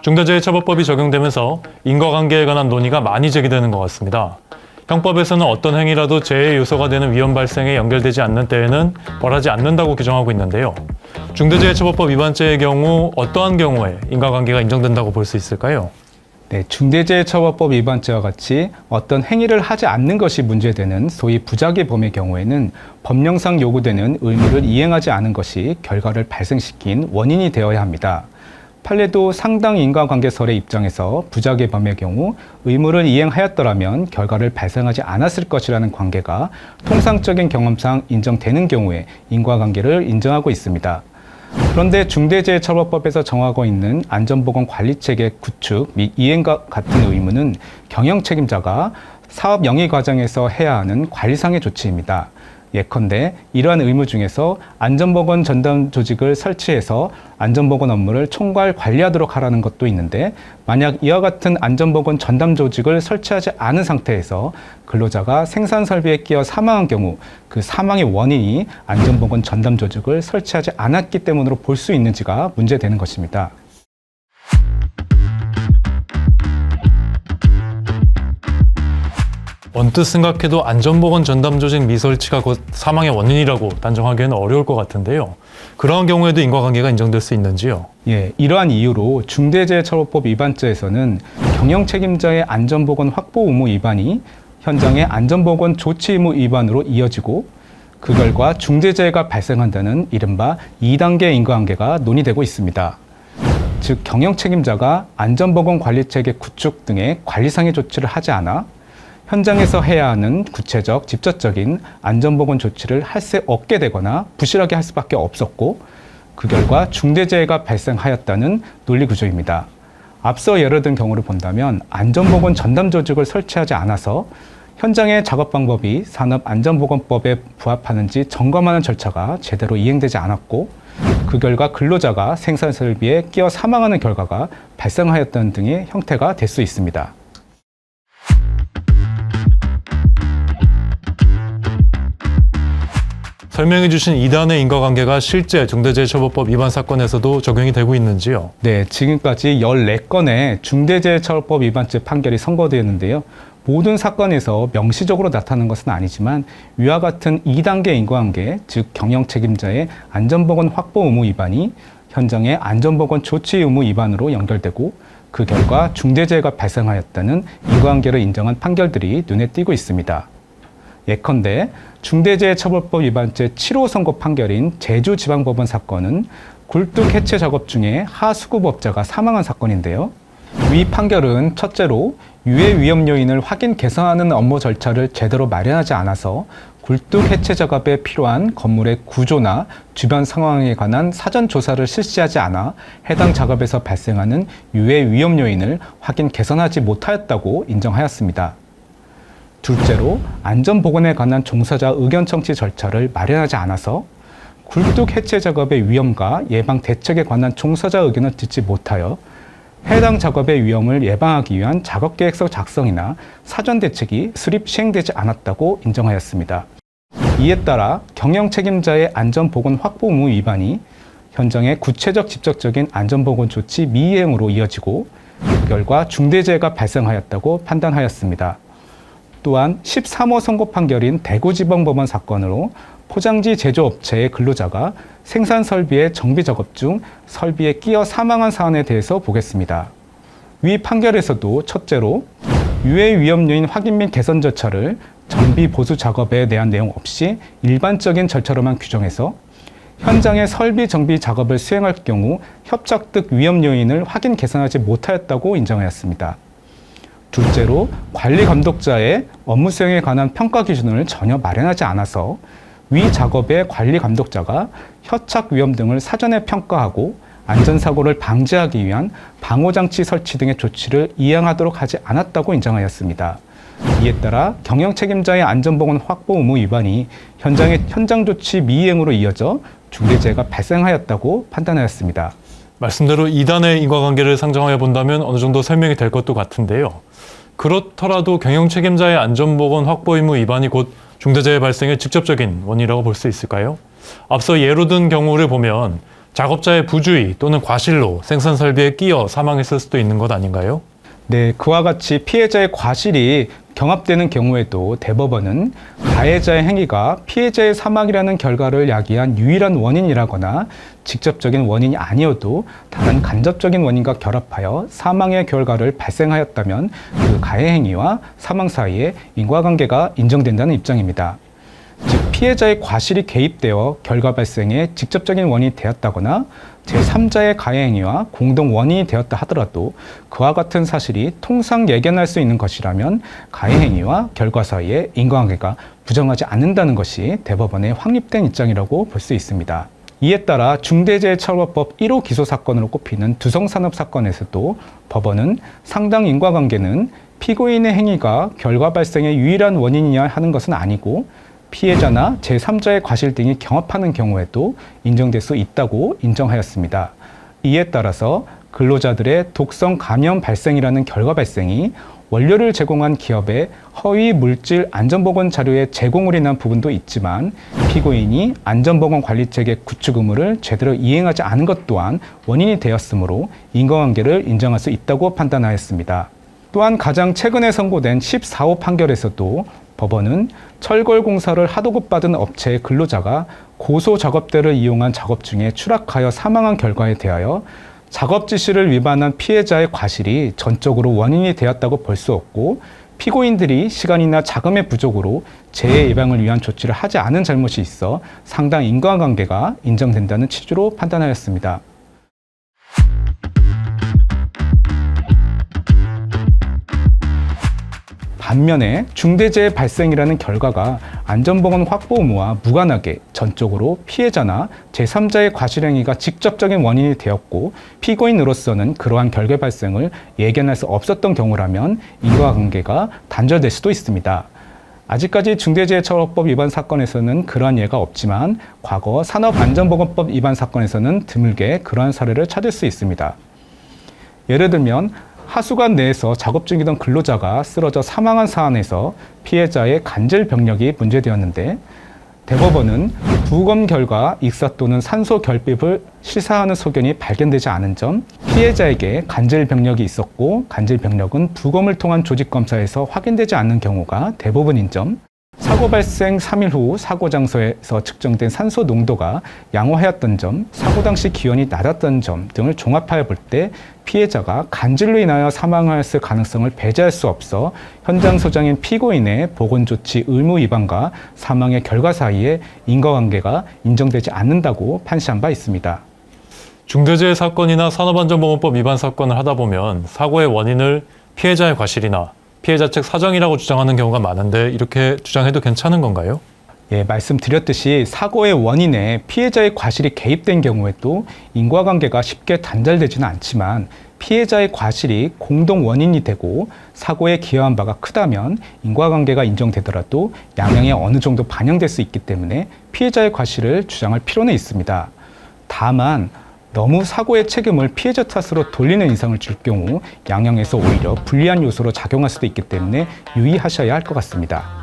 중대재해처벌법이 적용되면서 인과관계에 관한 논의가 많이 제기되는 것 같습니다. 형법에서는 어떤 행위라도 재해 요소가 되는 위험 발생에 연결되지 않는 때에는 벌하지 않는다고 규정하고 있는데요. 중대재해처벌법 위반죄의 경우 어떠한 경우에 인과관계가 인정된다고 볼 수 있을까요? 네, 중대재해처벌법 위반죄와 같이 어떤 행위를 하지 않는 것이 문제되는 소위 부작위 범의 경우에는 법령상 요구되는 의무를 이행하지 않은 것이 결과를 발생시킨 원인이 되어야 합니다. 판례도 상당 인과관계설의 입장에서 부작위 범의 경우 의무를 이행하였더라면 결과를 발생하지 않았을 것이라는 관계가 통상적인 경험상 인정되는 경우에 인과관계를 인정하고 있습니다. 그런데 중대재해처벌법에서 정하고 있는 안전보건관리체계 구축 및 이행과 같은 의무는 경영 책임자가 사업 영위 과정에서 해야 하는 관리상의 조치입니다. 예컨대 이러한 의무 중에서 안전보건 전담 조직을 설치해서 안전보건 업무를 총괄 관리하도록 하라는 것도 있는데, 만약 이와 같은 안전보건 전담 조직을 설치하지 않은 상태에서 근로자가 생산 설비에 끼어 사망한 경우 그 사망의 원인이 안전보건 전담 조직을 설치하지 않았기 때문으로 볼 수 있는지가 문제되는 것입니다. 언뜻 생각해도 안전보건 전담 조직 미설치가 곧 사망의 원인이라고 단정하기에는 어려울 것 같은데요. 그러한 경우에도 인과관계가 인정될 수 있는지요? 예, 이러한 이유로 중대재해처벌법 위반죄에서는 경영 책임자의 안전보건 확보 의무 위반이 현장의 안전보건 조치 의무 위반으로 이어지고, 그 결과 중대재해가 발생한다는 이른바 2단계 인과관계가 논의되고 있습니다. 즉, 경영 책임자가 안전보건 관리체계 구축 등의 관리상의 조치를 하지 않아 현장에서 해야 하는 구체적, 직접적인 안전보건 조치를 할 수 없게 되거나 부실하게 할 수밖에 없었고, 그 결과 중대재해가 발생하였다는 논리구조입니다. 앞서 예를 든 경우를 본다면 안전보건 전담 조직을 설치하지 않아서 현장의 작업 방법이 산업안전보건법에 부합하는지 점검하는 절차가 제대로 이행되지 않았고, 그 결과 근로자가 생산 설비에 끼어 사망하는 결과가 발생하였다는 등의 형태가 될 수 있습니다. 설명해 주신 2단의 인과관계가 실제 중대재해처벌법 위반 사건에서도 적용이 되고 있는지요? 네, 지금까지 14건의 중대재해처벌법 위반죄 판결이 선고되었는데요. 모든 사건에서 명시적으로 나타난 것은 아니지만 위와 같은 2단계 인과관계, 즉 경영 책임자의 안전보건 확보 의무 위반이 현장의 안전보건 조치 의무 위반으로 연결되고, 그 결과 중대재해가 발생하였다는 인과관계를 인정한 판결들이 눈에 띄고 있습니다. 예컨대 중대재해처벌법 위반죄 7호 선고 판결인 제주지방법원 사건은 굴뚝 해체 작업 중에 하수급업자가 사망한 사건인데요. 위 판결은 첫째로 유해 위험 요인을 확인 개선하는 업무 절차를 제대로 마련하지 않아서 굴뚝 해체 작업에 필요한 건물의 구조나 주변 상황에 관한 사전 조사를 실시하지 않아 해당 작업에서 발생하는 유해 위험 요인을 확인 개선하지 못하였다고 인정하였습니다. 둘째로 안전보건에 관한 종사자 의견 청취 절차를 마련하지 않아서 굴뚝 해체 작업의 위험과 예방 대책에 관한 종사자 의견을 듣지 못하여 해당 작업의 위험을 예방하기 위한 작업계획서 작성이나 사전 대책이 수립 시행되지 않았다고 인정하였습니다. 이에 따라 경영 책임자의 안전보건 확보 의무 위반이 현장의 구체적 직접적인 안전보건 조치 미이행으로 이어지고, 그 결과 중대재해가 발생하였다고 판단하였습니다. 또한 13호 선고 판결인 대구지방법원 사건으로 포장지 제조업체의 근로자가 생산 설비의 정비 작업 중 설비에 끼어 사망한 사안에 대해서 보겠습니다. 위 판결에서도 첫째로 유해 위험 요인 확인 및 개선 절차를 정비 보수 작업에 대한 내용 없이 일반적인 절차로만 규정해서 현장의 설비 정비 작업을 수행할 경우 협착 등 위험 요인을 확인 개선하지 못하였다고 인정하였습니다. 둘째로 관리 감독자의 업무 수행에 관한 평가 기준을 전혀 마련하지 않아서 위 작업의 관리 감독자가 협착 위험 등을 사전에 평가하고 안전사고를 방지하기 위한 방호장치 설치 등의 조치를 이행하도록 하지 않았다고 인정하였습니다. 이에 따라 경영 책임자의 안전보건 확보 의무 위반이 현장 조치 미이행으로 이어져 중대재해가 발생하였다고 판단하였습니다. 말씀대로 2단의 인과관계를 상정하여 본다면 어느 정도 설명이 될 것도 같은데요. 그렇더라도 경영 책임자의 안전보건 확보 의무 위반이 곧 중대재해 발생의 직접적인 원인이라고 볼 수 있을까요? 앞서 예로 든 경우를 보면 작업자의 부주의 또는 과실로 생산 설비에 끼어 사망했을 수도 있는 것 아닌가요? 네, 그와 같이 피해자의 과실이 경합되는 경우에도 대법원은 가해자의 행위가 피해자의 사망이라는 결과를 야기한 유일한 원인이라거나 직접적인 원인이 아니어도 다른 간접적인 원인과 결합하여 사망의 결과를 발생하였다면 그 가해 행위와 사망 사이에 인과관계가 인정된다는 입장입니다. 즉, 피해자의 과실이 개입되어 결과 발생에 직접적인 원인이 되었다거나 제3자의 가해 행위와 공동 원인이 되었다 하더라도 그와 같은 사실이 통상 예견할 수 있는 것이라면 가해 행위와 결과 사이에 인과관계가 부정하지 않는다는 것이 대법원의 확립된 입장이라고 볼 수 있습니다. 이에 따라 중대재해처벌법 1호 기소 사건으로 꼽히는 두성산업 사건에서도 법원은 상당 인과관계는 피고인의 행위가 결과 발생의 유일한 원인이냐 하는 것은 아니고 피해자나 제3자의 과실 등이 경합하는 경우에도 인정될 수 있다고 인정하였습니다. 이에 따라서 근로자들의 독성 감염 발생이라는 결과 발생이 원료를 제공한 기업의 허위 물질 안전보건 자료의 제공으로 인한 부분도 있지만 피고인이 안전보건 관리체계 구축 의무를 제대로 이행하지 않은 것 또한 원인이 되었으므로 인과관계를 인정할 수 있다고 판단하였습니다. 또한 가장 최근에 선고된 14호 판결에서도 법원은 철골공사를 하도급받은 업체의 근로자가 고소 작업대를 이용한 작업 중에 추락하여 사망한 결과에 대하여 작업 지시를 위반한 피해자의 과실이 전적으로 원인이 되었다고 볼 수 없고 피고인들이 시간이나 자금의 부족으로 재해 예방을 위한 조치를 하지 않은 잘못이 있어 상당 인과관계가 인정된다는 취지로 판단하였습니다. 반면에 중대재해 발생이라는 결과가 안전보건 확보 의무와 무관하게 전적으로 피해자나 제3자의 과실행위가 직접적인 원인이 되었고 피고인으로서는 그러한 결과 발생을 예견할 수 없었던 경우라면 인과관계가 단절될 수도 있습니다. 아직까지 중대재해처벌법 위반 사건에서는 그러한 예가 없지만 과거 산업안전보건법 위반 사건에서는 드물게 그러한 사례를 찾을 수 있습니다. 예를 들면 하수관 내에서 작업 중이던 근로자가 쓰러져 사망한 사안에서 피해자의 간질 병력이 문제되었는데 대법원은 부검 결과 익사 또는 산소 결핍을 시사하는 소견이 발견되지 않은 점, 피해자에게 간질 병력이 있었고 간질 병력은 부검을 통한 조직 검사에서 확인되지 않는 경우가 대부분인 점, 사고 발생 3일 후 사고 장소에서 측정된 산소 농도가 양호하였던 점, 사고 당시 기온이 낮았던 점 등을 종합하여 볼 때 피해자가 간질로 인하여 사망하였을 가능성을 배제할 수 없어 현장 소장인 피고인의 보건조치 의무 위반과 사망의 결과 사이에 인과관계가 인정되지 않는다고 판시한 바 있습니다. 중대재해 사건이나 산업안전보건법 위반 사건을 하다 보면 사고의 원인을 피해자의 과실이나 피해자 측 사정이라고 주장하는 경우가 많은데 이렇게 주장해도 괜찮은 건가요? 예, 말씀드렸듯이 사고의 원인에 피해자의 과실이 개입된 경우에도 인과관계가 쉽게 단절되지는 않지만 피해자의 과실이 공동 원인이 되고 사고에 기여한 바가 크다면 인과관계가 인정되더라도 양형에 어느 정도 반영될 수 있기 때문에 피해자의 과실을 주장할 필요는 있습니다. 다만 너무 사고의 책임을 피해자 탓으로 돌리는 인상을 줄 경우 양형에서 오히려 불리한 요소로 작용할 수도 있기 때문에 유의하셔야 할 것 같습니다.